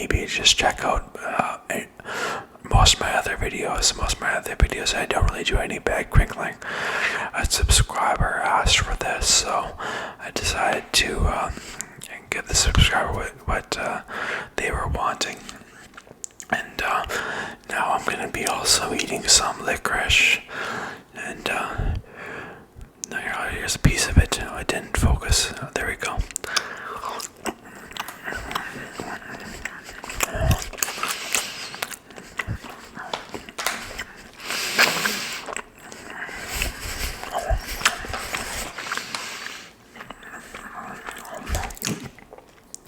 maybe just check out most of my other videos. I don't really do any bag crinkling. A subscriber asked for this, so I decided to give the subscriber what they were wanting. And now I'm gonna be also eating some licorice, and here's a piece of it. I didn't focus. There we go.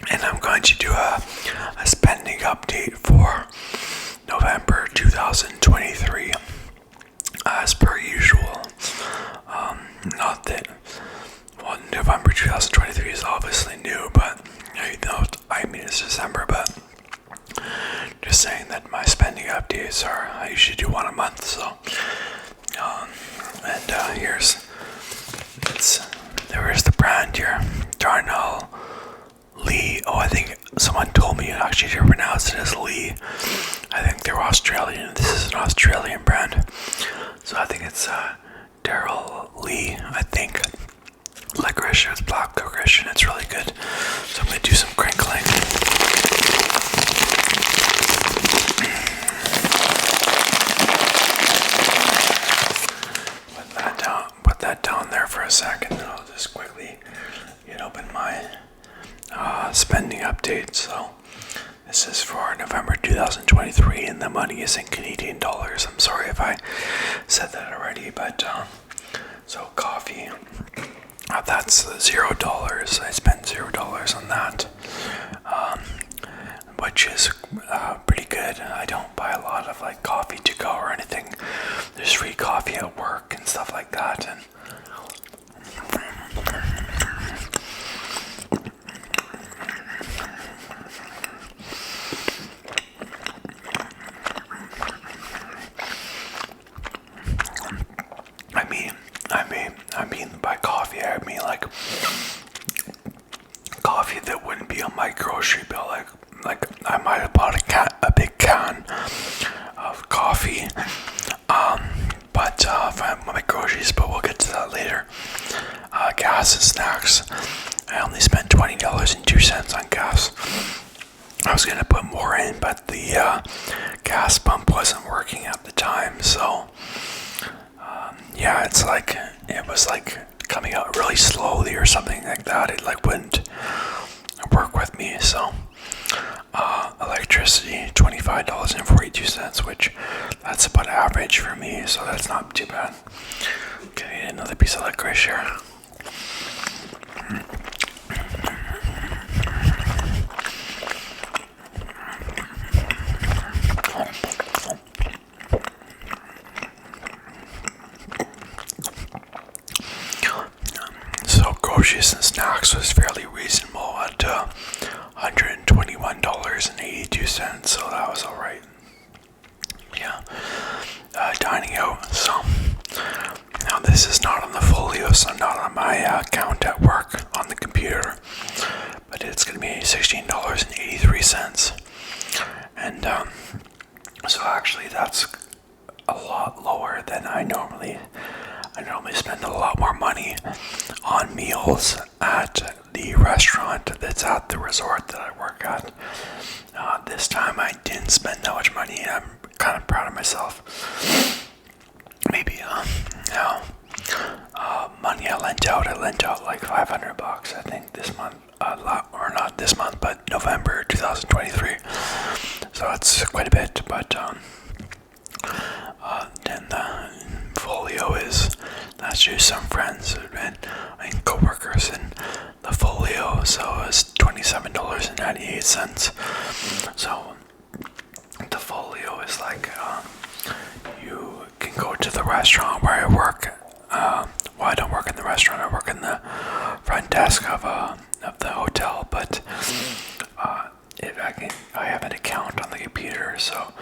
And I'm going to do a spending update for November 2023, as per usual. Not that, well, November 2023 is obviously new, but it's December, but just saying that my spending updates I usually do one a month, so, there's the brand here, Darnell Lee. Oh, I think someone told me actually to pronounce it as Lee. I think they're Australian. This is an Australian brand, so I think it's Daryl Lee. I think licorice. It's black licorice, and it's really good. So I'm gonna do some crinkling. Put that down there for a second, and I'll just quickly open my spending update. So this is for November 2023, and the money is in Canadian dollars. I'm sorry if I said that already, but so coffee, that's $0. I spent $0 on that, which is pretty good. I don't buy a lot of like coffee to go or anything. There's free coffee at work and stuff like that, and by coffee I mean like coffee that wouldn't be on my grocery bill. Like I might have bought a big can of coffee, but for my groceries. But we'll get to that later. Gas and snacks. I only spent $20.02 on gas. I was gonna put more in, but the gas pump wasn't working at the time, so yeah, it was like coming out really slowly or something like that. It like wouldn't work with me. So electricity, $25.42, which that's about average for me, so that's not too bad. Okay, another piece of licorice here. Groceries and snacks was fairly reasonable at $121.82, so that was alright. Yeah, dining out. So now this is not on the folio, so not on my account at work on the computer, but it's going to be $16.83, and so actually that's a lot lower than I normally spend a lot more money on meals at the restaurant that's at the resort that I work at. This time I didn't spend that much money. I'm kind of proud of myself. Maybe money I lent out like $500, I think, this month, or not this month, but November 2023. So it's quite a bit, but then the folio that's just some friends and co-workers in the folio, so it's $27.98. So the folio is like you can go to the restaurant where I work. Well, I don't work in the restaurant. I work in the front desk of the hotel, but I have an account on the computer, so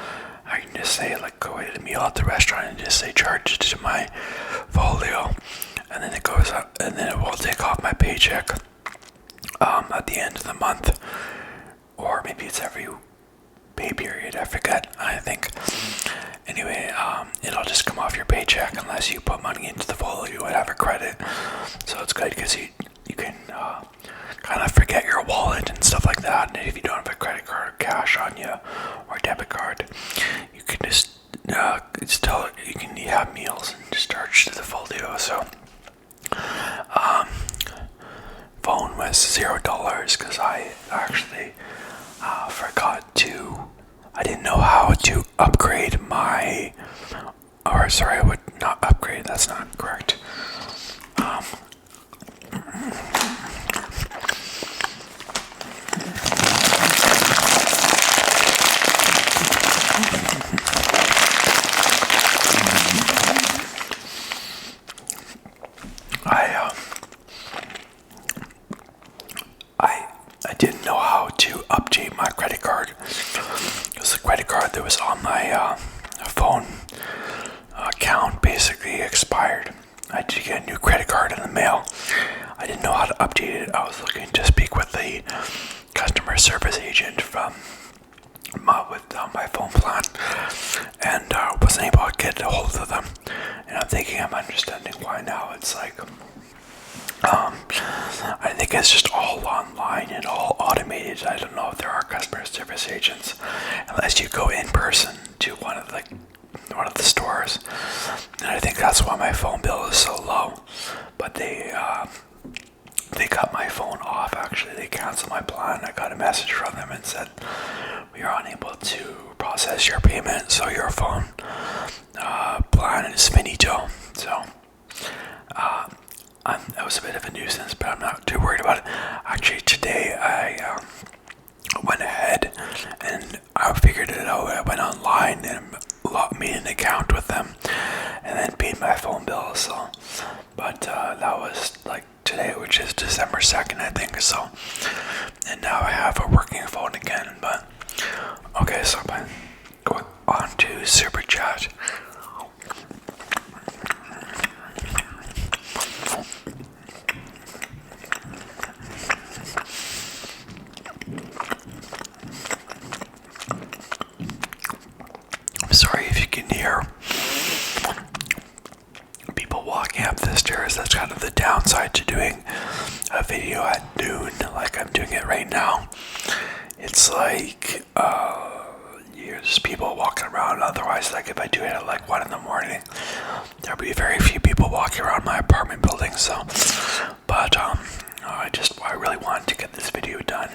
I can just say like go eat a meal at the restaurant and just say charge it to my folio, and then it goes up, and then it will take off my paycheck at the end of the month, or maybe it's every pay period. I forget. I think. Anyway, it'll just come off your paycheck unless you put money into the folio and have a credit. So it's good because you can kind of forget your wallet and stuff like that. And if you don't have a credit card or cash on you or debit card, you can just still you can have meals and just charge to the folio. So phone was $0 because I actually forgot to. I didn't know how to upgrade my, or sorry, I would not upgrade. That's not correct. I didn't know how to update my credit card because the credit card that was on my phone account basically expired. I had to get a new credit card in the mail. I didn't know how to update it. I was looking to speak with the customer service agent from my phone plan, and wasn't able to get a hold of them. And I'm thinking, I'm understanding why now. It's like I think it's just all online and all automated. I don't know if there are customer service agents unless you go in person to one of the stores. And I think that's why my phone bill is so low. But they cut my phone off. Actually, they canceled my plan. I got a message from them and said we are unable to process your payment, so your phone plan is finito. So that was a bit of a nuisance, but I'm not too worried about it. Actually, today I went ahead and I figured it out. I went online and made an account with them and then paid my phone bill. So, but that was like today, which is December 2nd, I think. So, and now I have a working phone again. But okay, so I'm going on to Super Chat. Sorry if you can hear people walking up the stairs. That's kind of the downside to doing a video at noon, like I'm doing it right now. It's like there's people walking around. Otherwise, like if I do it at like 1 in the morning, there'll be very few people walking around my apartment building. So, but I really wanted to get this video done,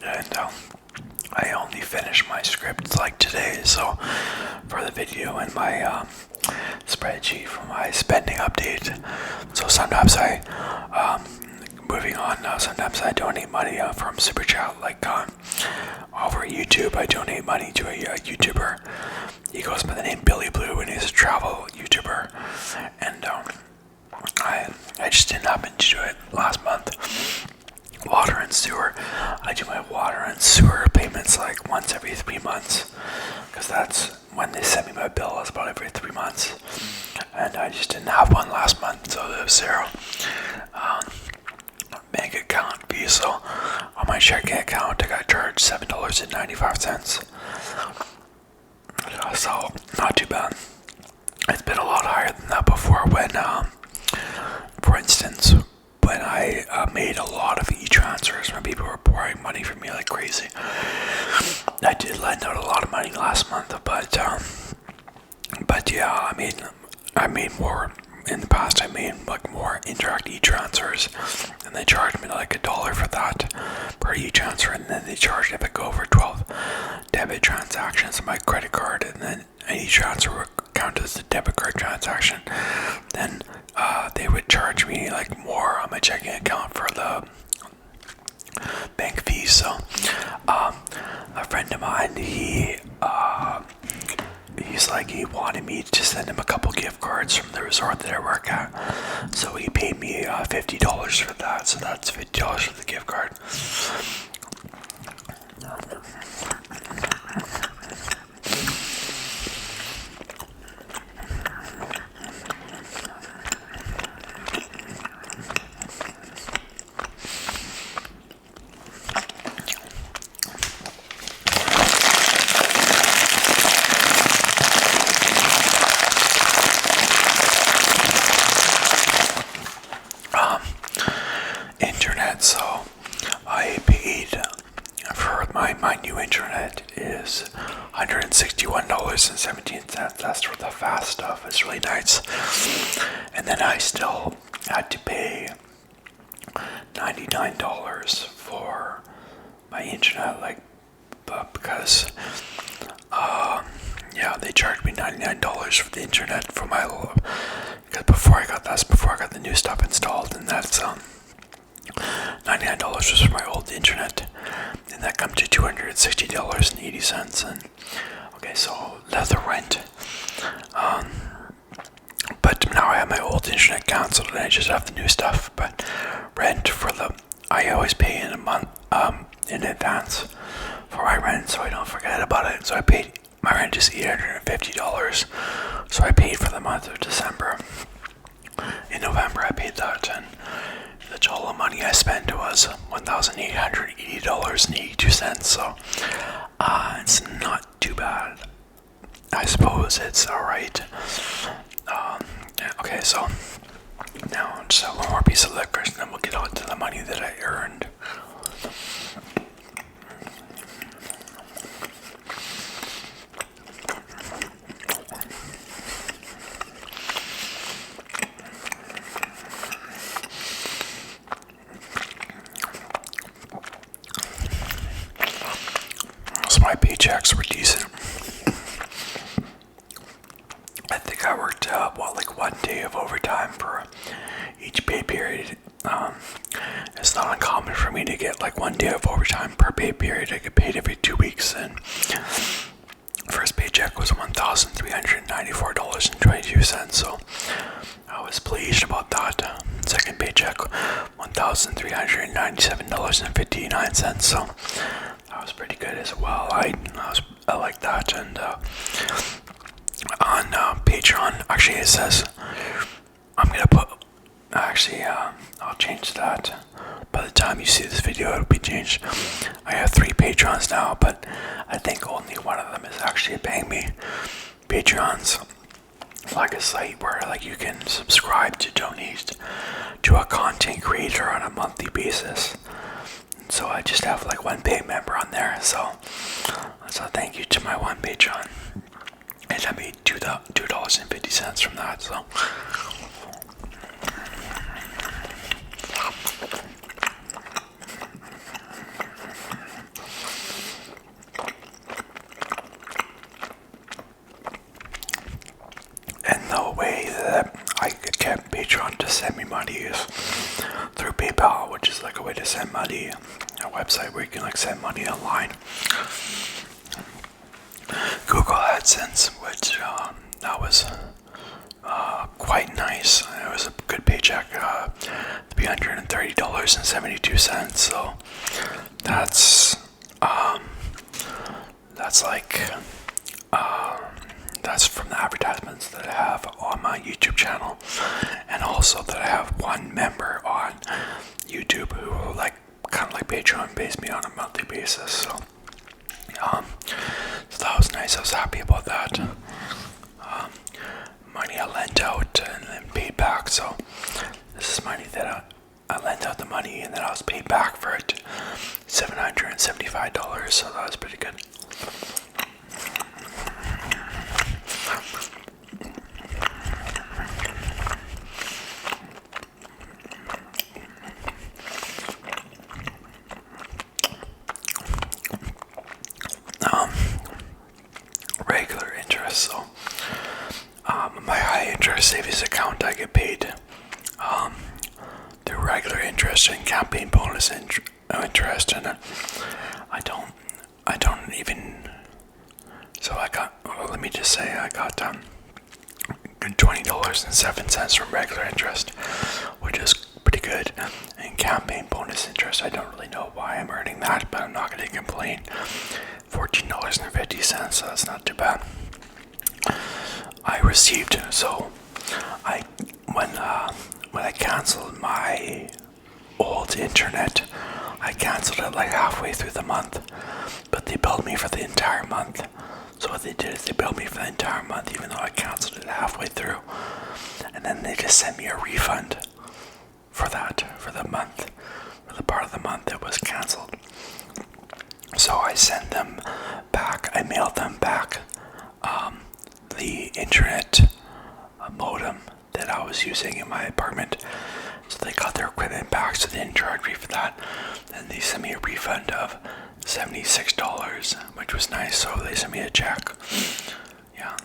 and I only finished my script like today, so for the video and my spreadsheet for my spending update. So sometimes moving on, sometimes I donate money from Super Chat, like over YouTube. I donate money to a YouTuber. He goes by the name Billy Blue, and he's a travel YouTuber. And I just didn't happen to do it last month. Water and sewer. I do my water and sewer payments like once every 3 months, because that's when they send me my bill. It's about every 3 months, and I just didn't have one last month, so there was zero. Bank account fee. So on my checking account, I got charged $7.95. So not too bad. It's been a lot higher than that before. When, for instance, when I made a lot of e-transfers, when people were pouring money for me like crazy. I did lend out a lot of money last month, but yeah, I made more in the past. I made like more indirect e-transfers, and they charged me like $1 for that per e-transfer, and then they charged if I go over 12 debit transactions on my credit card, and then an e-transfer would count as a debit card transaction. Then they would charge me like more on my checking account for the bank fees. So a friend of mine, he wanted me to send him a couple gift cards from the resort that I work at, so he paid me $50 for that. So that's $50 for the gift card. $261.17. That's for the fast stuff. It's really nice. And then I still had to pay $99 for my internet, like, because they charged me $99 for the internet for my, because before I got the new stuff installed, and that's $99 was for my old internet, and that comes to $260.80. And okay, so that's the rent. But now I have my old internet canceled, and I just have the new stuff. But rent I always pay in a month in advance for my rent, so I don't forget about it. So my rent is $850, so I paid for the month of December. In November I paid that, and the total money I spent was $1,880.82. So it's not too bad. I suppose it's alright. Okay, so now I'll just have one more piece of licorice, and then we'll get on to the money that I earned. So my paychecks were decent. I think I worked like 1 day of overtime for each pay period. It's not uncommon for me to get like 1 day of overtime per pay period. I get paid every 2 weeks, and first paycheck was $1,394.22. So I was pleased about that. Second paycheck, $1,397.59. So that was pretty good as well. I like that. And on Patreon, actually it says I'll change that. By the time you see this video, it'll be changed. I have 3 Patrons now, but I think only one of them is actually paying me. Patreon's like a site where like you can subscribe to donate to a content creator on a monthly basis. So I just have like 1 paying member on there. So thank you to my 1 Patreon. And I made $2.50 from that. So and the way that I could get Patreon to send me money is through PayPal, which is like a way to send money, a website where you can like send money online. Google AdSense, which that was quite nice. It was a good paycheck, $330.72. So that's from the advertisements that I have on my YouTube channel, and also that I have 1 member on YouTube who like kind of like Patreon pays me on a monthly basis. So that was nice. I was happy about that. Money I lent out and then paid back. So this is money that I lent out the money, and then I was paid back for it, $775. So that was pretty good. Regular interest. So my high interest savings account, I get paid through regular interest and campaign bonus interest, and I don't even. So I got. Well, let me just say I got $20.07 from regular interest, which is pretty good. And campaign bonus interest, I don't really know why I'm earning that, but I'm not going to complain. $14.50, so that's not too bad. I received, so when I canceled my old internet, I canceled it like halfway through the month, but they billed me for the entire month. So what they did is they billed me for the entire month, even though I canceled it halfway through, and then they just sent me a refund for that, for the month, for the part of the month that was canceled. So I sent them back, I mailed them back the internet modem that I was using in my apartment. So they got their equipment back, so they didn't charge me for that. And they sent me a refund of $76, which was nice. So they sent me a check. Yeah,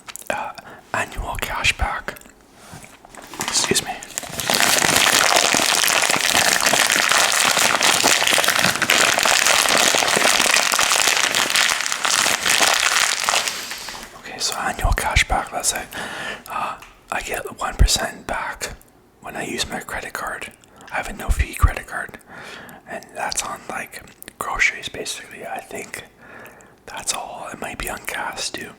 annual cash back. Excuse me. Okay, so annual cash back, that's it. I get 1% back when I use my credit card. I have a no fee credit card, and that's on like groceries basically. I think that's all. It might be on gas too.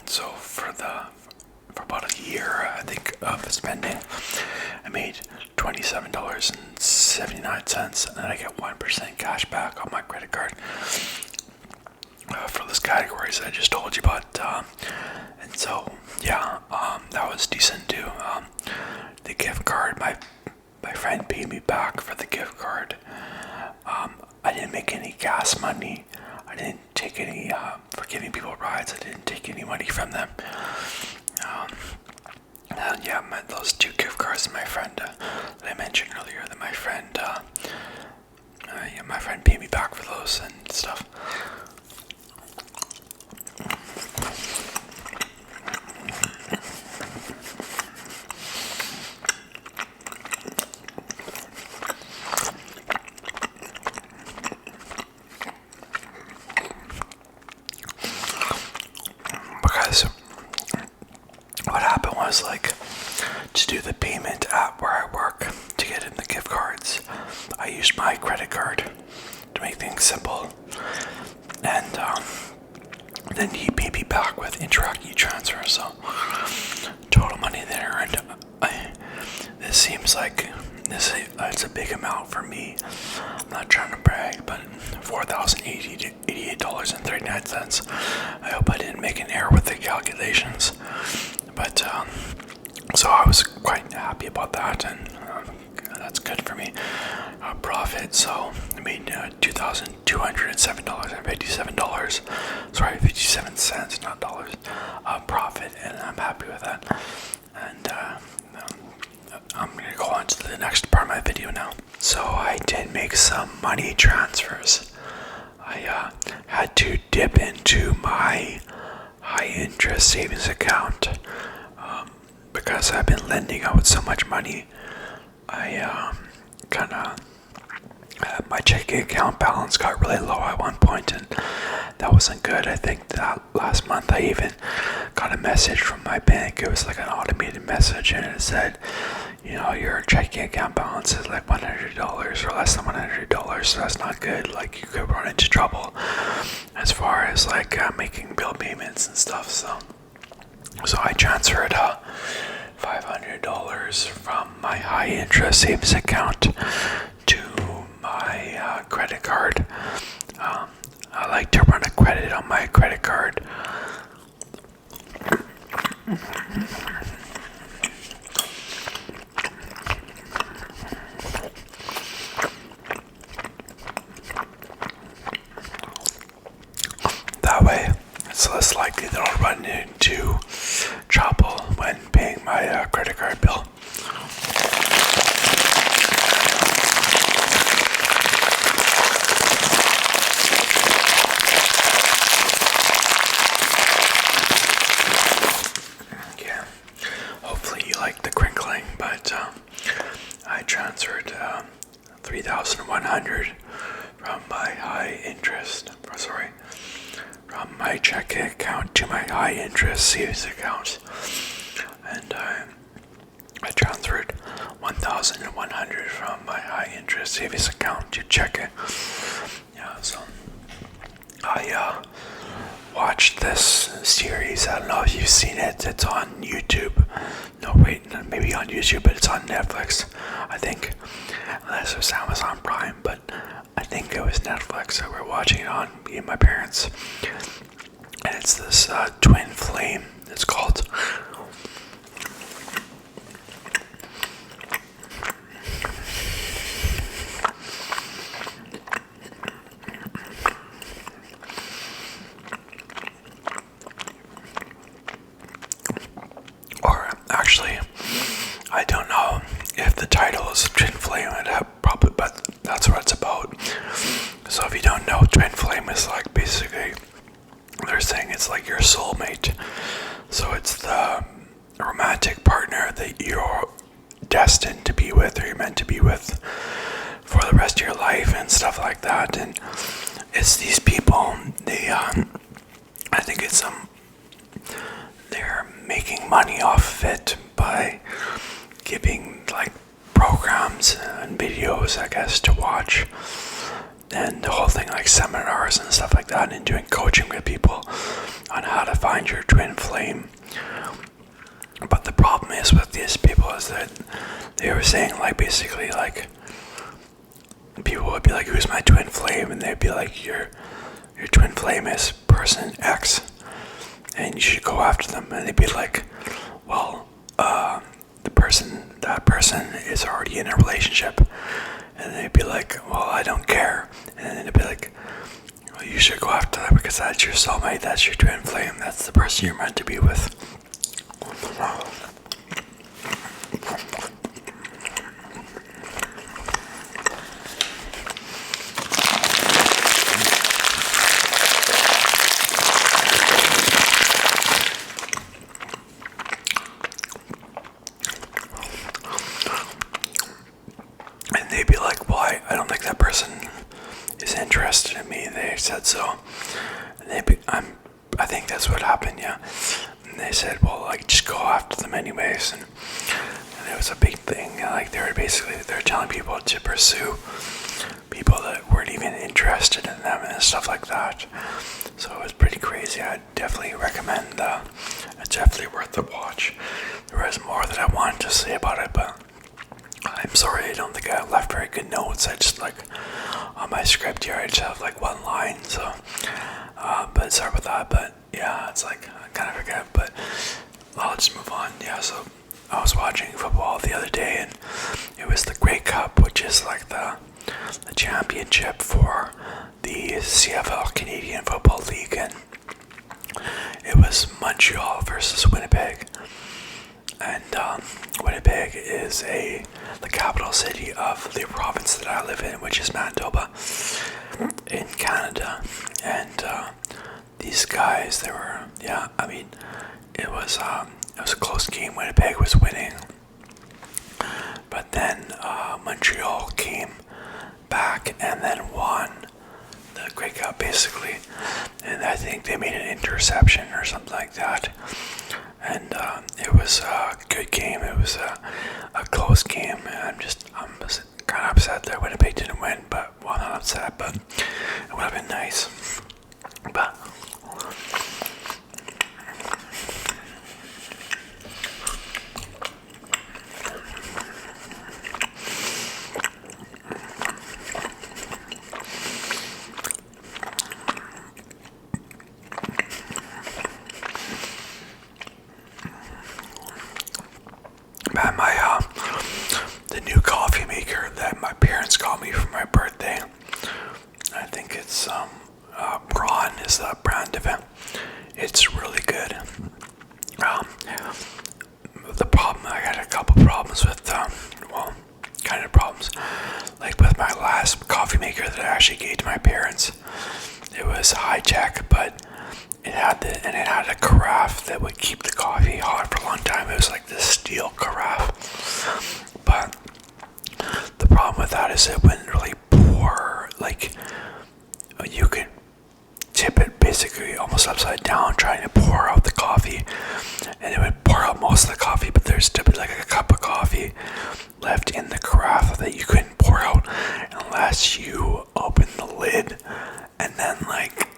So for about a year, I think, of spending, I made $27.79, and then I get 1% cash back on my credit card for those categories I just told you about. And so, yeah, that was decent too. The gift card, my friend paid me back for the gift card. I didn't make any gas money. I didn't take any, for giving people rides, I didn't take any money from them. And yeah, those 2 gift cards, my friend, that I mentioned earlier, that my friend paid me back for those and stuff. Because what happened was, like, to do the payment at where I work to get in the gift cards, I used my credit card to make things simple, and then he paid me back with Interact e-transfer. So total money there, and this seems like it's a big amount for me. I'm not trying to brag, but $4,088.39. I hope I didn't make an error with the calculations. But so I was quite happy about that, and that's good for me. Profit, so I made $2,207.57. Sorry, 57 cents, not dollars. Profit, and I'm happy with that. And I'm gonna go on to the next part of my video now. So I did make some money transfers. I had to dip into my high interest savings account because I've been lending out so much money. I my checking account balance got really low at one point, and that wasn't good. I think that last month I even got a message from my bank. It was like an automated message, and it said, your checking account balance is like $100 or less than $100, so that's not good. Like, you could run into trouble as far as like making bill payments and stuff. So I transferred $500 from my high interest savings account to my credit card. I like to run a credit on my credit card. That way, it's less likely that I'll run into trouble when paying my credit card bill. Yeah, hopefully you like the crinkling, but I transferred $3,100 from my from my checking account to my high interest savings account, and I transferred $1,100 from my high interest savings account to checking. Yeah, so I watched this series. I don't know if you've seen it. It's on YouTube. No, wait, maybe on YouTube, but it's on Netflix, I think. Unless it was Amazon Prime, but I think it was Netflix. So we're watching it on, me and my parents. And it's this twin flame. It's called. saying it's like your soulmate. So it's the romantic partner that you're destined to be with, or you're meant to be with for the rest of your life and stuff like that. And it's these people, they I think it's they're making money off of it by giving like programs and videos, I guess, to watch, and the whole thing, like seminars and stuff like that, and doing coaching with people on how to find your twin flame. But the problem is with these people is that they were saying, like, basically, like, people would be like, who's my twin flame? And they'd be like, your twin flame is person X, and you should go after them. And they'd be like, well, that person is already in a relationship. And they'd be like, well, I don't care. And then they'd be like, well, you should go after them because that's your soulmate, that's your twin flame, that's the person you're meant to be with. And they'd be like, well, I don't think that person is interested in me. They said so. And I think that's what happened, yeah. And they said, well, like, just go after them anyways. And it was a big thing. Like, they're telling people to pursue people that weren't even interested in them and stuff like that. So it was pretty crazy. I definitely recommend. It's definitely worth the watch. There was more that I wanted to say about it, but I'm sorry, I don't think I left very good notes. I just, like, on my script here, I just have like one line, so but sorry about that. But yeah, it's like I kind of forget, but I'll just move on. Yeah, so I was watching football the other day, and it was the Grey Cup, which is like the championship for the CFL Canadian Football League, and it was Montreal versus Winnipeg. And Winnipeg is the capital city of the province that I live in, which is Manitoba in Canada. And these guys, it was a close game. Winnipeg was winning, but then Montreal came back and then won the Grey Cup, basically. And I think they made an interception or something like that. And it was a good game. It was a close game. And I'm kind of upset that Winnipeg didn't win, but, well, not upset, but it would have been nice. But the new coffee maker that my parents got me for my birthday, I think it's Braun is the brand of it. It's really good. The problem, I had a couple problems with kind of problems, like with my last coffee maker that I actually gave to my parents. It was high tech, but it had a carafe that would keep the coffee hot for a long time. It was like this steel carafe, but the problem with that is it wouldn't really pour. Like, you could tip it basically almost upside down trying to pour out the coffee, and it would pour out most of the coffee, but there's typically like a cup of coffee left in the carafe that you couldn't pour out unless you opened the lid and then like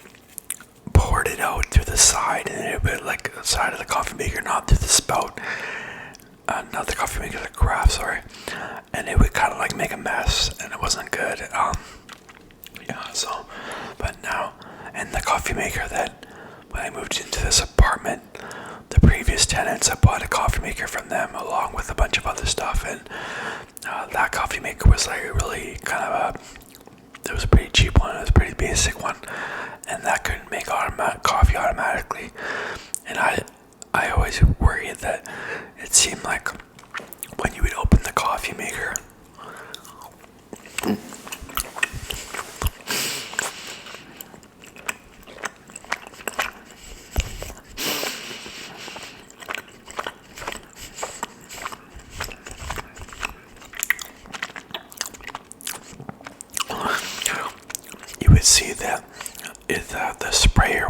poured it out through the side, and it would, like, the side of the coffee maker, not through the spout, not the coffee maker, the carafe, sorry, and it would kind of like make a mess, and it wasn't good. But now, and the coffee maker that, when I moved into this apartment, the previous tenants, I bought a coffee maker from them along with a bunch of other stuff, and that coffee maker was like really kind of it was a pretty cheap one. It was a pretty basic one, and that couldn't make coffee automatically. And I always worried that it seemed like when you would open the coffee maker,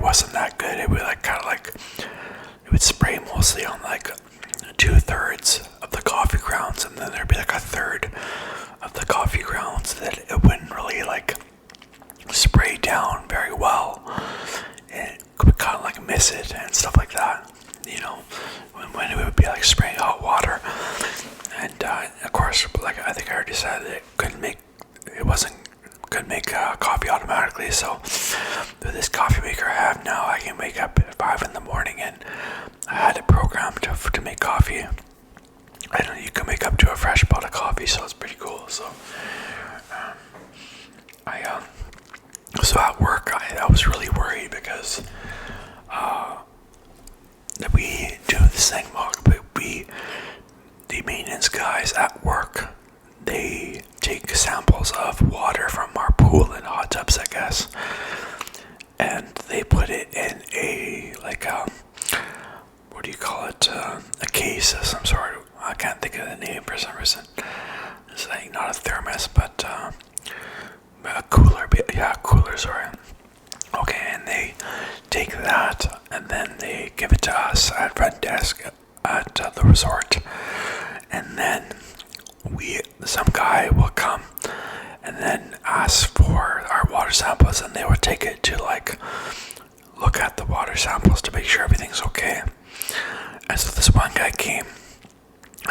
wasn't that good. It would like kind of like it would spray mostly on like 2/3 of the coffee grounds, and then there'd be like a third of the coffee grounds that it wouldn't really like spray down very well, and it would kind of like miss it and stuff like that, you know, when it would be like spraying hot water. And of course, like I think I already said, couldn't make coffee automatically. So with this coffee maker I have now, I can wake up at 5 in the morning, and I had it programmed to make coffee. I don't know, you can make up to a fresh pot of coffee, so it's pretty cool. So so at work, I was really worried because we do this thing, the maintenance guys at work, they take samples of water from our pool and hot tubs, I guess, and they put it in a, like what do you call it, a case of some sort. I can't think of the name for some reason. It's like not a thermos, but a cooler. Yeah, a cooler, sorry. Okay, and they take that and then they give it to us at front desk at the resort, and then some guy will come and then ask for our water samples, and they would take it to like look at the water samples to make sure everything's okay. And so this one guy came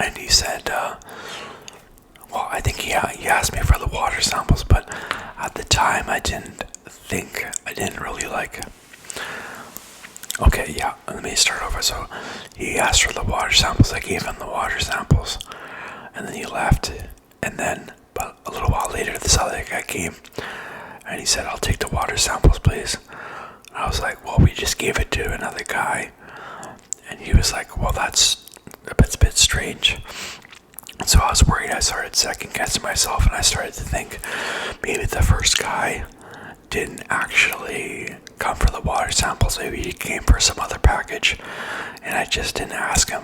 and he said, well, I think he asked me for the water samples, but at the time I didn't really like. Okay, yeah, let me start over. So he asked for the water samples. I gave him the water samples, and then he left. And then, but a little while later, this other guy came, and he said, "I'll take the water samples, please." And I was like, "Well, we just gave it to another guy," and he was like, "Well, that's a bit strange." And so I was worried. I started second guessing myself, and I started to think maybe the first guy didn't actually come for the water samples. Maybe he came for some other package, and I just didn't ask him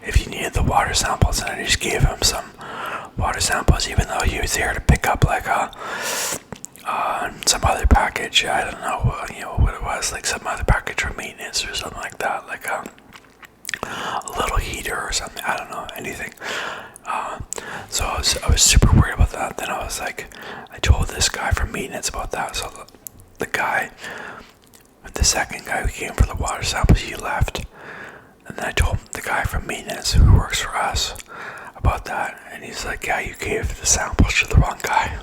if he needed the water samples, and I just gave him some water samples, even though he was there to pick up like some other package. I don't know, what it was, like some other package for maintenance or something like that, like a little heater or something. I don't know, anything. So I was super worried about that. Then I was like, I told this guy from maintenance about that. So the guy, the second guy who came for the water samples, he left. And then I told the guy from maintenance who works for us about that. And he's like, yeah, you gave the samples to the wrong guy.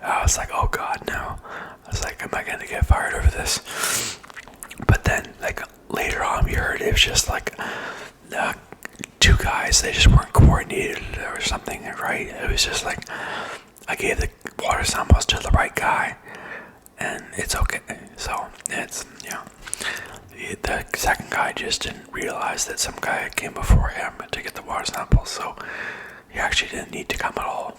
I was like, oh God, no. I was like, am I going to get fired over this? But then, like, later on we heard it was just like two guys, they just weren't coordinated or something, right? It was just like I gave the water samples to the right guy, and it's okay. So it's, the second guy just didn't realize that some guy came before him to get the water samples, so he actually didn't need to come at all.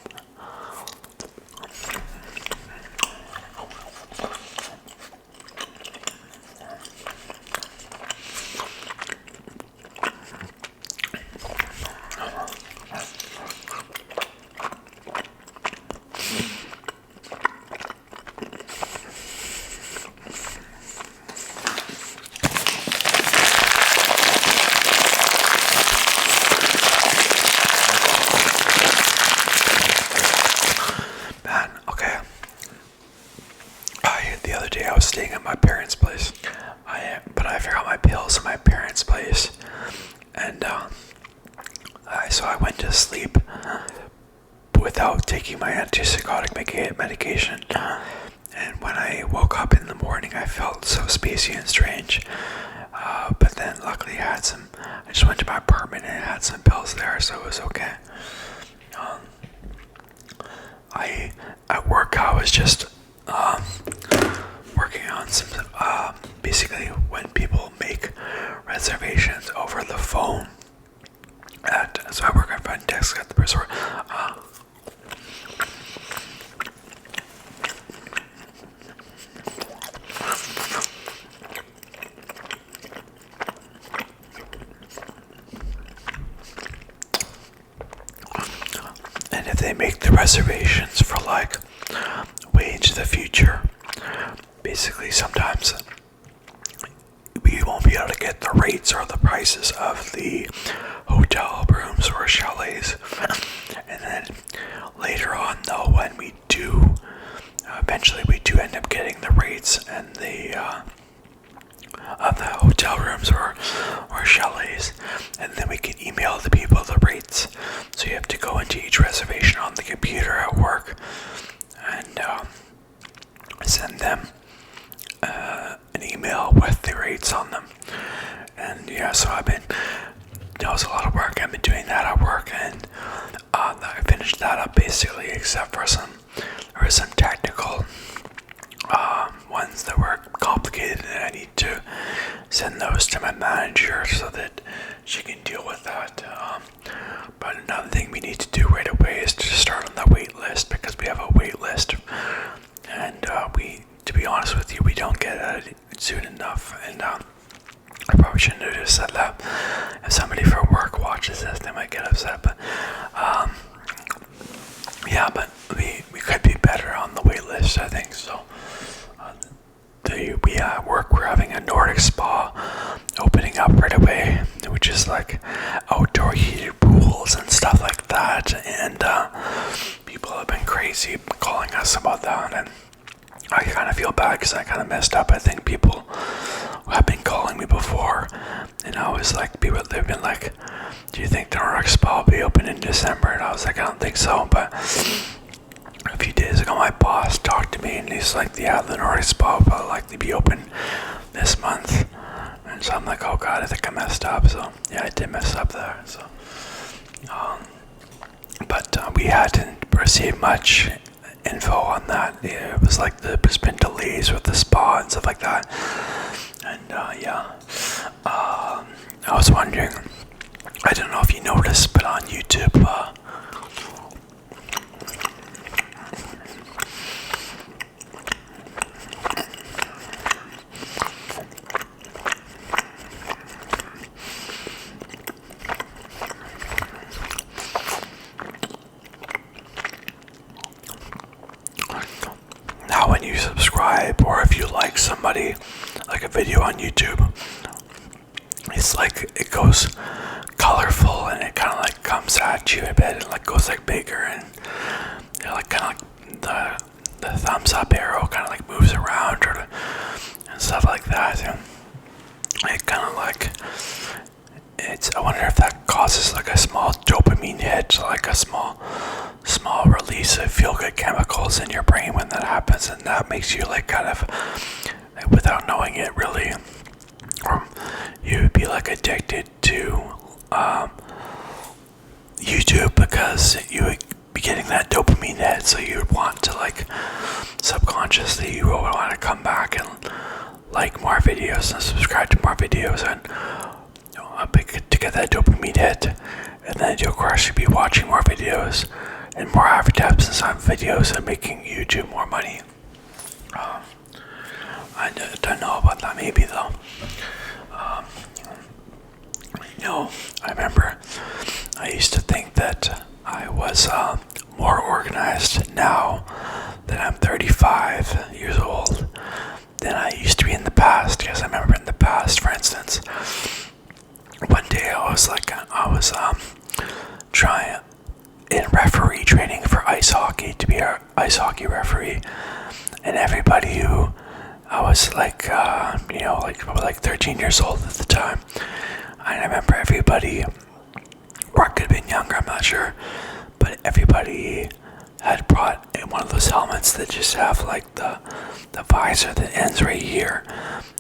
The other day I was staying at my parents' place, but I forgot my pills at my parents' place, and so I went to sleep without taking my antipsychotic medication, and when I woke up in the morning I felt so spacey and strange, but then luckily I just went to my apartment and had some pills there, so it was okay. At work I was just working on some, basically when people make reservations over the phone so I work at front desk at the resort. And if they make the reservations for like way into the future, basically sometimes be able to get the rates or the prices of the hotel rooms or chalets. And then later on, though, when we do, eventually we do end up getting the rates and the of the hotel rooms or chalets, and then we can email the people the rates. So you have to go into each reservation on the computer at work and send them an email with the rates on them. And yeah, so that was a lot of work. I've been doing that at work, and I finished that up basically, except for there were some technical ones that were complicated, and I need to send those to my manager so that she can deal with that. But another thing we need to do right away is to start on the wait list, because we have a wait list, and to be honest with you, we don't get it soon enough. And I probably shouldn't have just said that. If somebody from work watches this, they might get upset. But yeah, but we could be better on the wait list, I think. So we at work, we're having a Nordic spa opening up right away, which is like outdoor heated pools and stuff like that. And people have been crazy calling us about that, and I kind of feel bad because I kind of messed up. I think people have been calling me before, and I was like, they've been like, do you think the Nordic spa will be open in December? And I was like, I don't think so. But a few days ago, my boss talked to me, and he's like, yeah, the Nordic spa will likely be open this month. And so I'm like, oh god, I think I messed up. So yeah, I did mess up there. So but we hadn't received much info on that. Yeah, it was like there's been delays with the spa and stuff like that. And yeah, I was wondering, I don't know if you noticed, but on YouTube, now when you subscribe, or if you like somebody, like a video on YouTube, it's like it goes colorful, and it kind of like comes at you a bit, and like goes like bigger, and you know, like kind of like the thumbs up arrow kind of like moves around and stuff like that. And it kind of like, I wonder if that causes like a small dopamine hit, like a small release of feel-good chemicals in your brain when that happens, and that makes you like kind of, without knowing it really, you would be like addicted to YouTube, because you would be getting that dopamine hit, so you would want to, like, subconsciously you would want to come back and like more videos and subscribe to more videos, and to get that dopamine hit. And then you'll of course be watching more videos and more advertisements on videos and making YouTube more money. I don't know about that, maybe though. I remember I used to think that I was more organized now that I'm 35 years old than I used to be in the past. Because I remember in the past, for instance, one day I was trying in referee training for ice hockey, to be an ice hockey referee, and everybody who I was like, probably like 13 years old at the time. And I remember everybody, or it could have been younger, I'm not sure, but everybody had brought in one of those helmets that just have like the visor that ends right here,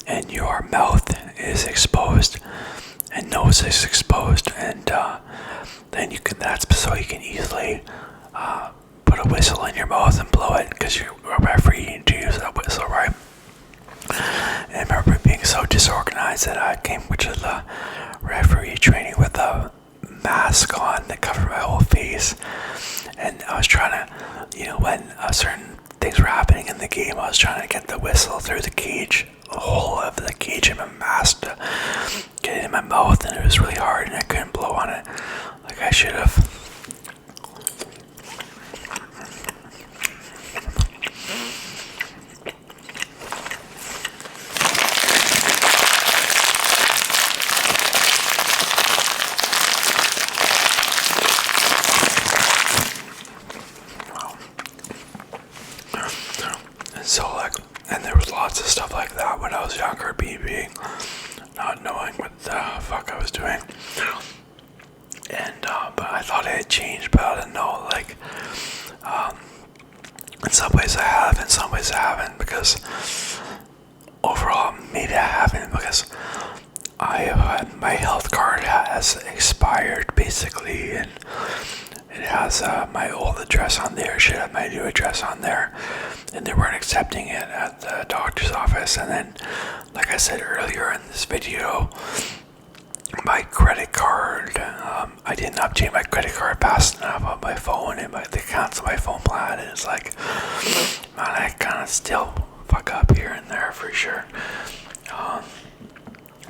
and your mouth is exposed and nose is exposed, and then that's so you can easily put a whistle in your mouth and blow it, because you're a referee to use that whistle, right? And I remember being so disorganized that I came to the referee training with a mask on that covered my whole face, and I was trying to, when certain things were happening in the game, I was trying to get the whistle through the cage, the hole of the cage in my mask, to get it in my mouth, and it was really hard, and I couldn't blow on it like I should have. studying, not knowing what the fuck I was doing. And but I thought I had changed, but I didn't know. Like, in some ways I have, in some ways I haven't, because overall maybe I haven't, because my health card has expired basically, and it has my old address on there. Should have my new address on there, and they weren't accepting it at the doctor's office. And then, like I said earlier in this video, my credit card, I didn't update my credit card fast enough on my phone, and they cancel my phone plan, and it's like, man, I kind of still fuck up here and there for sure.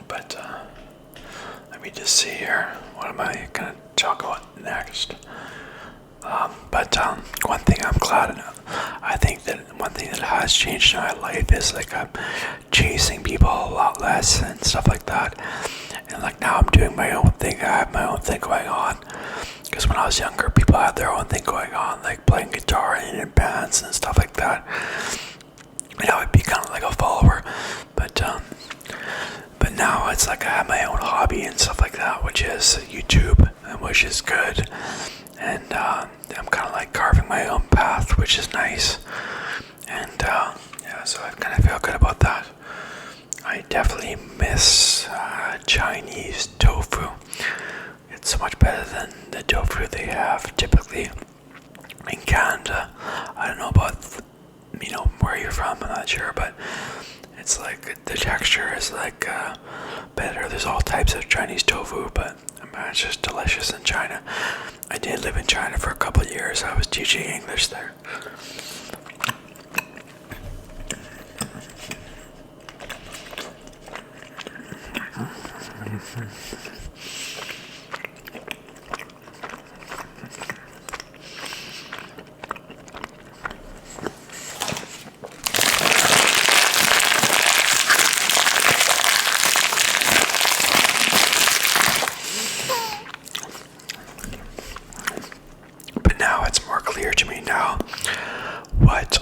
But let me just see here, what am I gonna talk about next? But one thing I'm glad enough, I think that one thing that has changed in my life is like I'm chasing people a lot less and stuff like that. And like now I'm doing my own thing. I have my own thing going on. Because when I was younger, people had their own thing going on, like playing guitar and in bands and stuff like that. You know, I'd be kind of like a follower. But now it's like I have my own hobby and stuff like that, which is YouTube, and which is good. And I'm kind of like carving my own path, which is nice. And yeah, so I kind of feel good about that. I definitely miss Chinese tofu. It's so much better than the tofu they have typically in Canada. I don't know about, where you're from, I'm not sure, but it's like the texture is like better. There's all types of Chinese tofu, but it's just delicious in China. I did live in China for a couple of years. I was teaching English there. But now it's more clear to me now what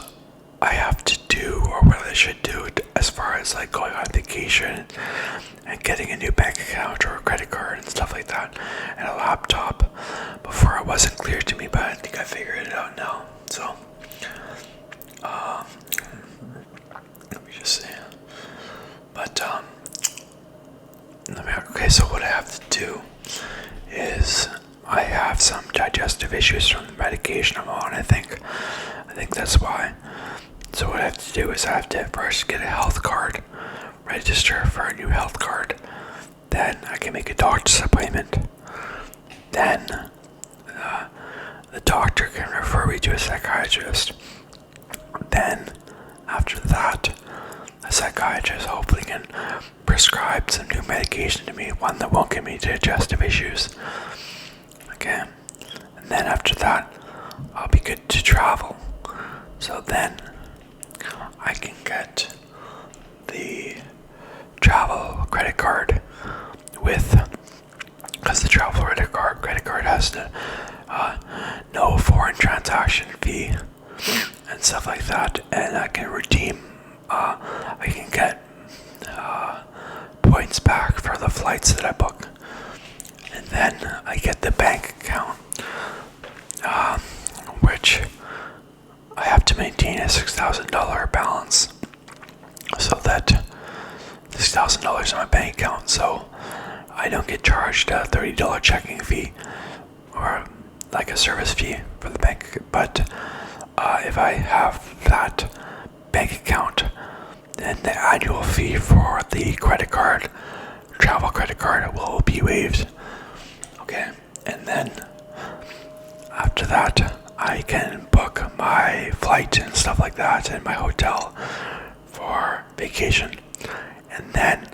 I have to do, or what I should do as far as like going on vacation and getting a new bank account or a credit card and stuff like that, and a laptop. Before it wasn't clear to me, but I think I figured it out now. So let me just see. But okay, so what I have to do is I have some digestive issues from the medication I'm on. I think that's why. So what I have to do is I have to first get a health card, register for a new health card. Then I can make a doctor's appointment. Then the doctor can refer me to a psychiatrist. Then after that, a psychiatrist hopefully can prescribe some new medication to me, one that won't give me digestive issues. Okay, and then after that, I'll be good to travel. So then I can get the travel credit card because the travel credit card has no foreign transaction fee and stuff like that, and I can redeem. I can get points back for the flights that I book, and then I get the bank account, which I have to maintain a $6,000 balance, so that $6,000 in my bank account, so I don't get charged a $30 checking fee or like a service fee for the bank. But if I have that bank account, then the annual fee for the credit card, travel credit card, will be waived. Okay, and then after that, I can book my flight and stuff like that and my hotel for vacation. And then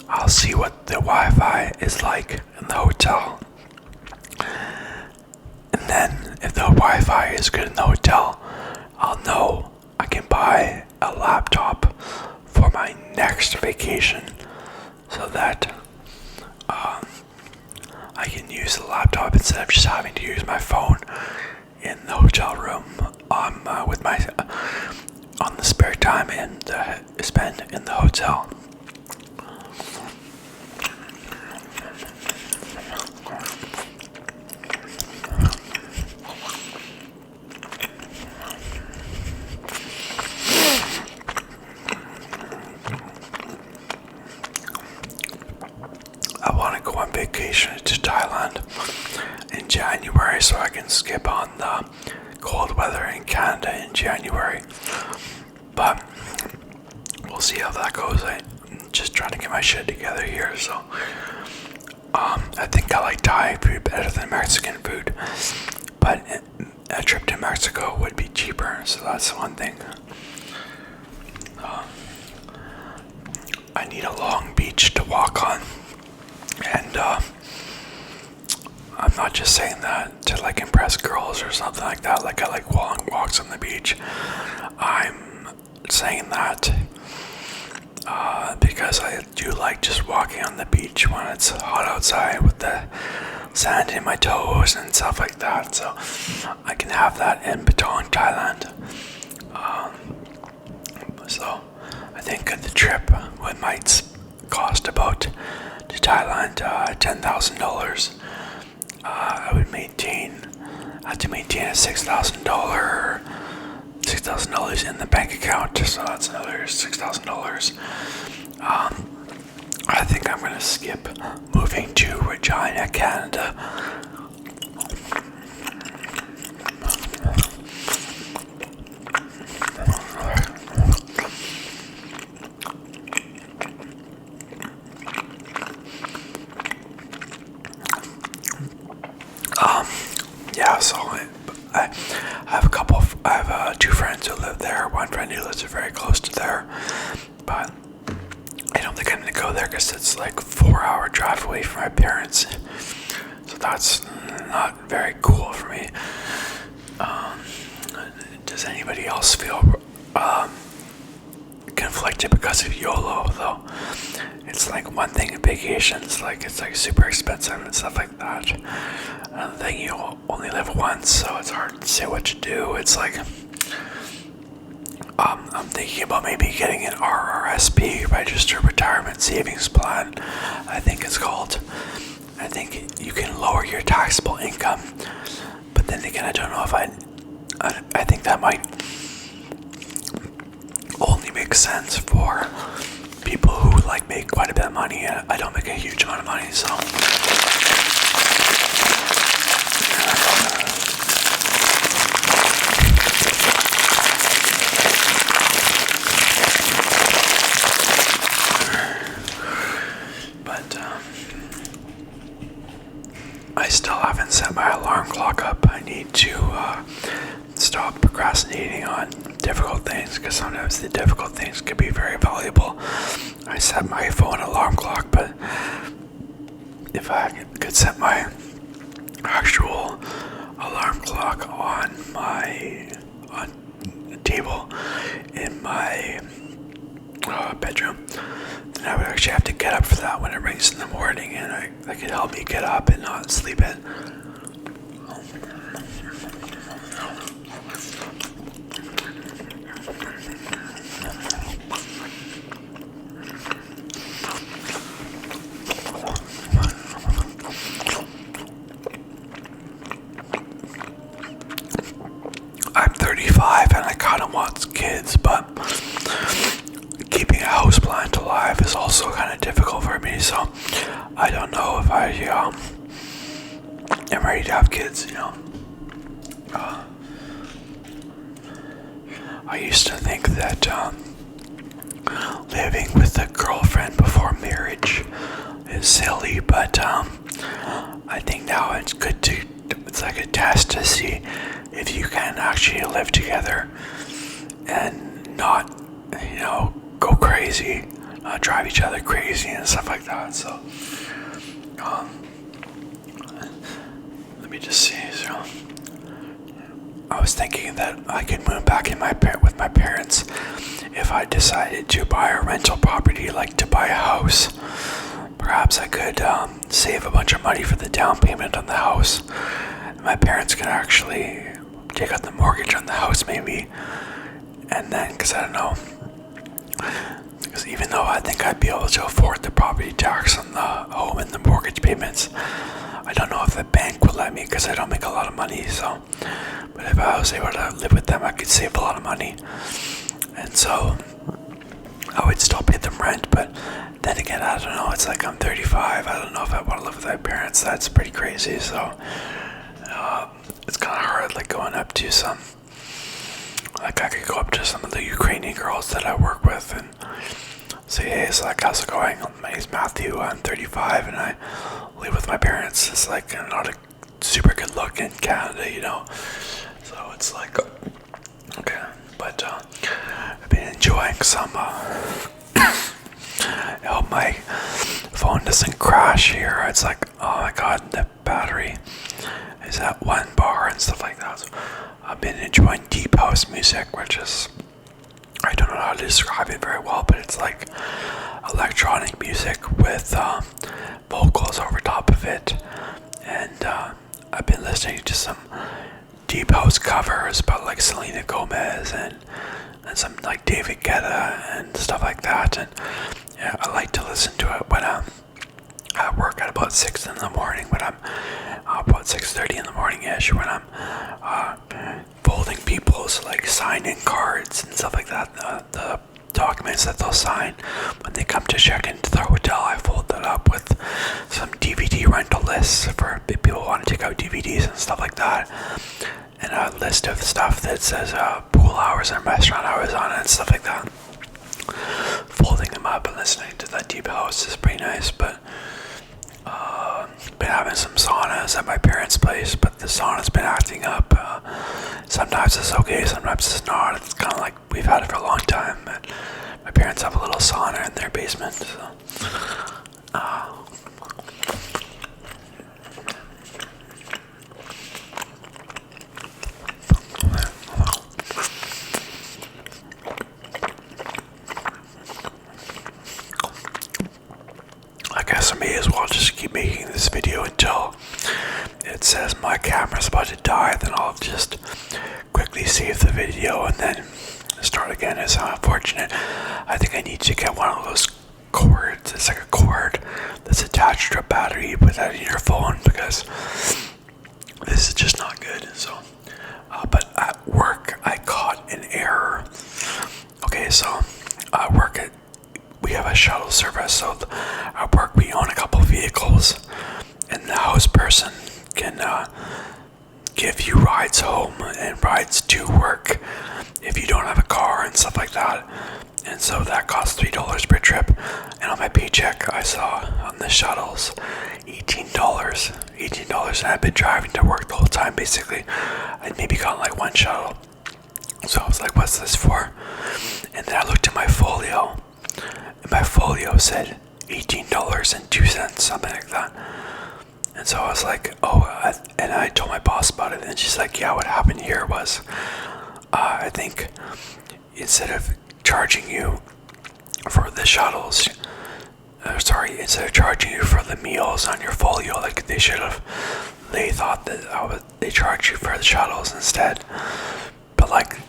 I'll see what the Wi-Fi is like in the hotel. And then if the Wi-Fi is good in the hotel, I'll know I can buy a laptop for my next vacation, so that I can use the laptop instead of just having to use my phone in the hotel room on the spare time and spend in the hotel. vacation to Thailand in January, so I can skip on the cold weather in Canada in January. But we'll see how that goes. I'm just trying to get my shit together here, so I think I like Thai food better than Mexican food, but a trip to Mexico would be cheaper, so that's one thing. I need a long beach to walk on, and I'm not just saying that to like impress girls or something like that. Like I like long walks on the beach. I'm saying that because I do like just walking on the beach when it's hot outside with the sand in my toes and stuff like that. So I can have that in Patong, Thailand. So I think the trip might cost about to Thailand $10,000. I would have to maintain a $6,000 in the bank account, so that's another $6,000. I think I'm gonna skip moving to Regina, Canada. Yeah, so I have two friends who live there. One friend who lives very close to there, but I don't think I'm gonna go there because it's like 4-hour drive away from my parents. So that's not very cool for me. Does anybody else feel conflicted because of YOLO though? It's like one thing in vacations, like it's like super expensive and stuff like that. Another thing, you only live once, so it's hard to say what to do. It's like I'm thinking about maybe getting an RRSP, Registered Retirement Savings Plan, I think it's called. I think you can lower your taxable income, but then again, I don't know if I think that might only make sense for people who like make quite a bit of money. I don't make a huge amount of money, so I still haven't set my alarm clock up. I need to stop procrastinating on difficult things, because sometimes the difficult things can be very valuable. I set my phone alarm clock, but if I could set my actual alarm clock on the table in my bedroom, then I would actually have to get up for that when it rings in the morning, and that could help me get up and not sleep in. I'm 35 and I kind of want kids, but keeping a houseplant alive is also kind of difficult for me, so I don't know if I am ready to have kids, I used to think that living with a girlfriend before marriage is silly, but I think now it's like a test to see if you can actually live together and not, go crazy, drive each other crazy and stuff like that. So, let me just see. So, I was thinking that I could move back with my parents if I decided to buy a rental property, like to buy a house. Perhaps I could save a bunch of money for the down payment on the house. My parents could actually take out the mortgage on the house, maybe, and then, because I don't know, because even though I think I'd be able to afford the property tax on the home and the mortgage payments, I don't know if the bank would let me, because I don't make a lot of money. So, but if I was able to live with them, I could save a lot of money. And so I would still pay them rent, but then again, I don't know. It's like I'm 35. I don't know if I want to live with my parents. That's pretty crazy. So it's kind of hard, like going up to some. Like I could go up to some of the Ukrainian girls that I work with and say, hey, it's like, how's it going? My name's Matthew. I'm 35 and I live with my parents. It's like I'm not a super good look in Canada, you know. So it's like, okay, but I've been enjoying some. I hope my phone doesn't crash here. It's like, oh my god, the battery is at 1 bar and stuff like that. So I've been enjoying deep house music, which is, I don't know how to describe it very well, but it's like electronic music with vocals over top of it. And I've been listening to some deep house covers about like Selena Gomez and some like David Guetta and stuff like that. And yeah, I like to listen to it when I'm at work at about 6 in the morning, when I'm about 6:30 in the morning-ish, when I'm folding people's like sign-in cards and stuff like that, the documents that they'll sign when they come to check into their hotel. I fold that up with some DVD rental lists for people who want to take out DVDs and stuff like that, and a list of stuff that says pool hours and restaurant hours on it and stuff like that. Folding them up and listening to that deep house is pretty nice. But been having some saunas at my parents' place, but the sauna's been acting up. Sometimes it's okay, sometimes it's not. It's kind of like we've had it for a long time. But my parents have a little sauna in their basement, so I guess I may as well just keep making this video until it says my camera's about to die. Then I'll just quickly save the video and then start again. It's unfortunate. I think I need to get one of those cords. It's like a cord that's attached to a battery. You put that in your phone because this is just not good. So, but at work I caught an error. Okay, so I work at, we have a shuttle service, so at work we own a couple vehicles, and the house person can give you rides home and rides to work if you don't have a car and stuff like that. And so that costs $3 per trip, and on my paycheck I saw on the shuttles $18, and I've been driving to work the whole time basically. I'd maybe gotten like one shuttle, so I was like, what's this for? And then I looked at my folio, and my folio said $18.02, something like that. And so I was like, and I told my boss about it, and she's like, yeah, what happened here was, I think instead of charging you for the shuttles, instead of charging you for the meals on your folio, like they thought that they charged you for the shuttles instead. But like,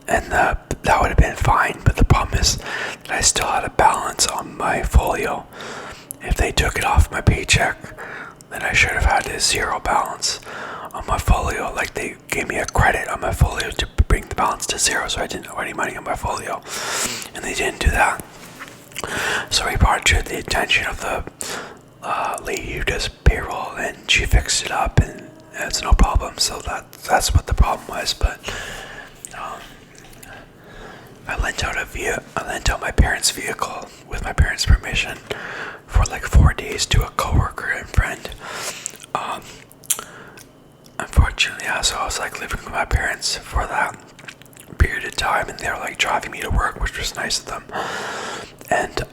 and that would have been fine, but the problem is that I still had a balance on my folio. If they took it off my paycheck, then I should have had a zero balance on my folio. Like they gave me a credit on my folio to bring the balance to zero, so I didn't owe any money on my folio, and they didn't do that. So we brought it to the attention of the lady who does payroll, and she fixed it up, and it's no problem. So that's what the problem was. But I lent out my parents' vehicle with my parents' permission for like 4 days to a coworker and friend. Unfortunately, yeah, so I was like living with my parents for that period of time, and they were like driving me to work, which was nice of them. And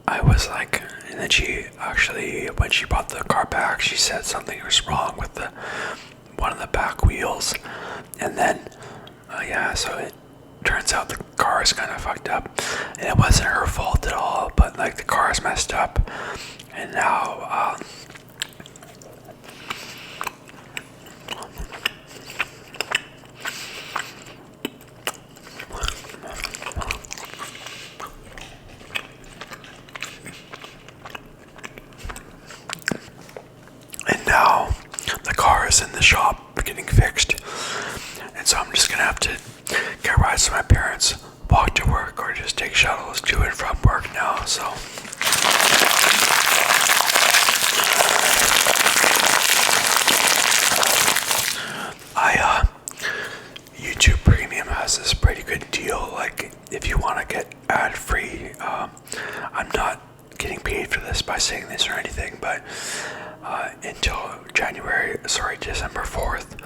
I was like, and then she actually, when she brought the car back, she said something was wrong with one of the back wheels, and then so it turns out the car is kind of fucked up, and it wasn't her fault at all, but like the car is messed up, and now the car is in the shop getting fixed, and so I'm just gonna have to get rides to my parents, walk to work, or just take by saying this or anything, but until December 4th,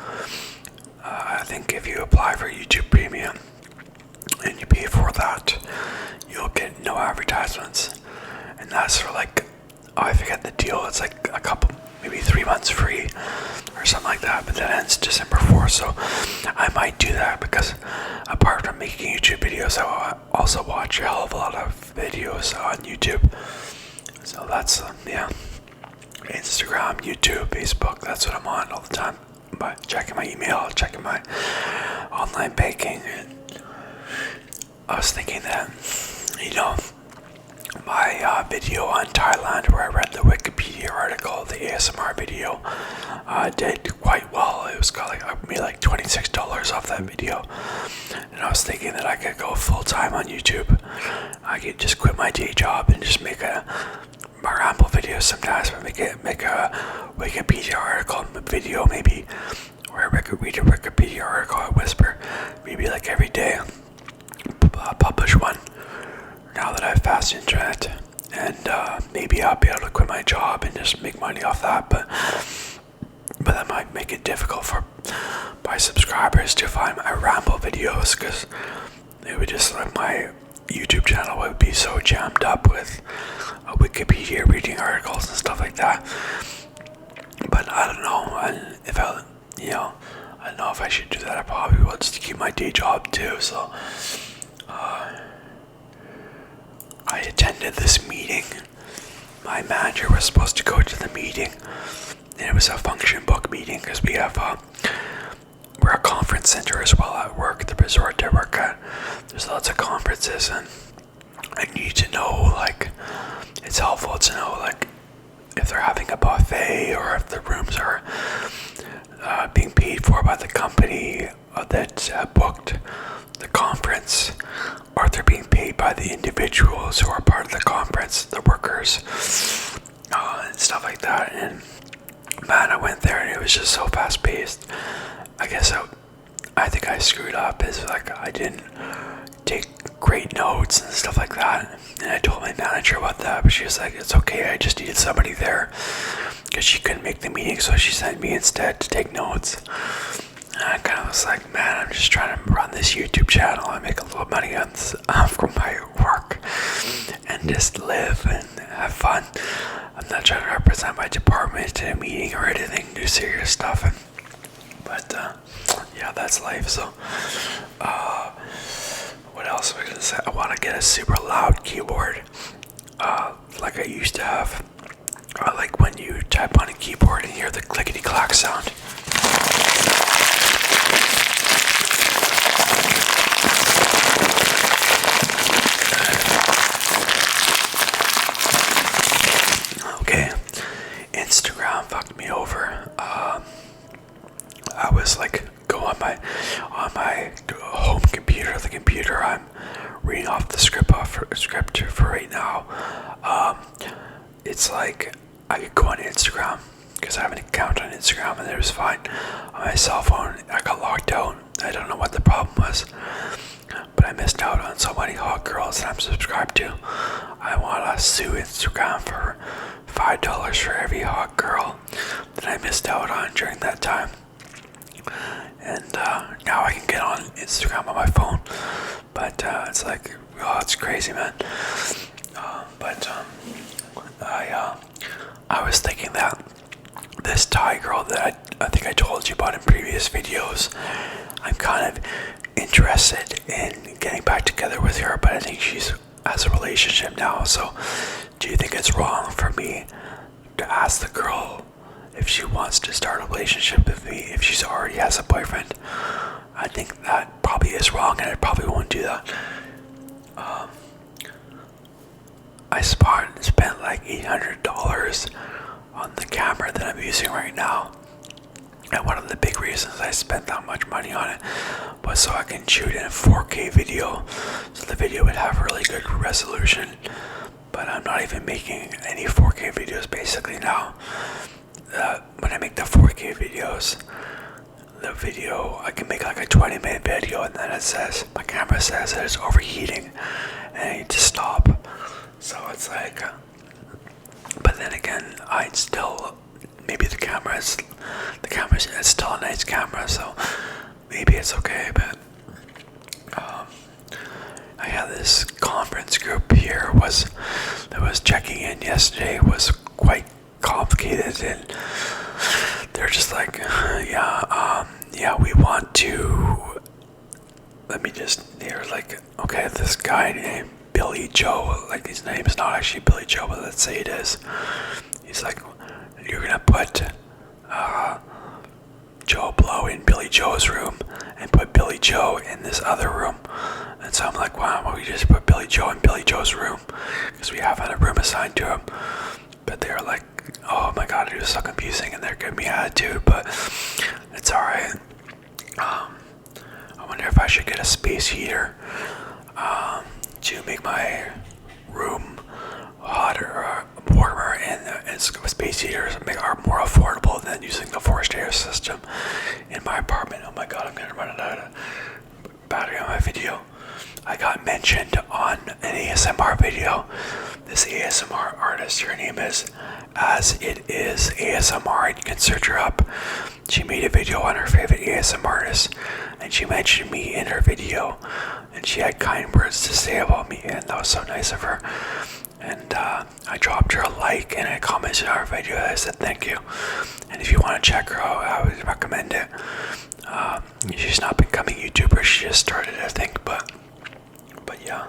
I think if you apply for YouTube Premium and you pay for that, you'll get no advertisements. And that's for like, I forget the deal, it's like a couple, maybe 3 months free or something like that, but that ends December 4th, so I might do that because apart from making YouTube videos, I also watch a hell of a lot of videos on YouTube. So that's, Instagram, YouTube, Facebook, that's what I'm on all the time. But checking my email, checking my online banking, and I was thinking that, my video on Thailand where I read the Wikipedia article, the ASMR video, did quite well. It was got I made like $26 off that video, and I was thinking that I could go full time on YouTube. I could just quit my day job and just make a ramble video sometimes, but make a Wikipedia article video maybe, where I could read a Wikipedia article and whisper, maybe like every day, publish one. Now that I have fast internet, and maybe I'll be able to quit my job and just make money off that, but that might make it difficult for my subscribers to find my ramble videos, because it would just like my YouTube channel would be so jammed up with Wikipedia reading articles and stuff like that. But I don't know, if I don't know if I should do that. I probably will, just to keep my day job too. So I attended this meeting. My manager was supposed to go to the meeting, and it was a function book meeting because we're a conference center as well at work, the resort I work at. There's lots of conferences, and I need to know, like, it's helpful to know, like, if they're having a buffet or if the rooms are being paid for by the company that booked the conference, or if they're being paid by the individuals who are part of the conference, the workers, and stuff like that. And man, I went there and it was just so fast paced. I guess I think I screwed up, is like I didn't take great notes and stuff like that, and I told my manager about that, but she was like, it's okay, I just needed somebody there because she couldn't make the meeting, so she sent me instead to take notes. And I kind of was like, man, I'm just trying to run this YouTube channel and make a little money from my work and just live and have fun. I'm not trying to represent my department in a meeting or anything, do serious stuff. But yeah, that's life. So what else am I gonna say? I want to get a super loud keyboard, like I used to have, like when you type on a keyboard and hear the clickety clack sound. Okay, Instagram fucked me over. I was like, go on my home computer, the computer I'm reading off the script for right now. It's like I could go on Instagram because I have an account on Instagram, and it was fine. On my cell phone, I got locked out. I don't know what the problem was, but I missed out on so many hot girls that I'm subscribed to. I want to sue Instagram for $5 for every hot girl that I missed out on during that time. And now I can get on Instagram on my phone, but it's like, oh, it's crazy, man. I was thinking that this Thai girl that I think I told you about in previous videos, I'm kind of interested in getting back together with her, but I think she's has a relationship now. So do you think it's wrong for me to ask the girl if she wants to start a relationship with me if she's already has a boyfriend? I think that probably is wrong, and I probably won't do that. I spent like $800 on the camera that I'm using right now, and one of the big reasons I spent that much money on it was so I can shoot in a 4K video, so the video would have really good resolution. But I'm not even making any 4K videos basically now. When I make the 4K videos, the video, I can make like a 20-minute video, and then it says, my camera says that it's overheating and I need to stop. So it's like, it's still a nice camera, so maybe it's okay. But I had this conference group here that was checking in yesterday. Was quite complicated, and they're just like, yeah, we want to. They're like, okay, this guy named Billy Joe, like his name is not actually Billy Joe, but let's say it is. He's like, you're gonna put Joe Blow in Billy Joe's room and put Billy Joe in this other room. And so I'm like, wow, why don't we just put Billy Joe in Billy Joe's room? Because we haven't a room assigned to him. But they're like, oh my god, it was so confusing, and they're giving me attitude, but it's alright. I wonder if I should get a space heater to make my room hotter or warmer, and space heaters are more affordable than using the forced air system in my apartment. Oh my god, I'm gonna run out of battery on my video. I got mentioned on an ASMR video. This ASMR artist, her name is As It Is ASMR, and you can search her up. She made a video on her favorite ASMR artist, and she mentioned me in her video, and she had kind words to say about me, and that was so nice of her. And I dropped her a like, and I commented on her video. I said thank you, and if you want to check her out, I would recommend it. She's not becoming a YouTuber, she just started, I think, but yeah.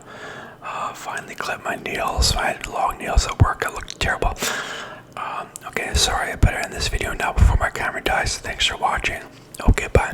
Finally clipped my nails. I had long nails at work. It looked terrible. Okay, sorry, I better end this video now before my camera dies. Thanks for watching. Okay, bye.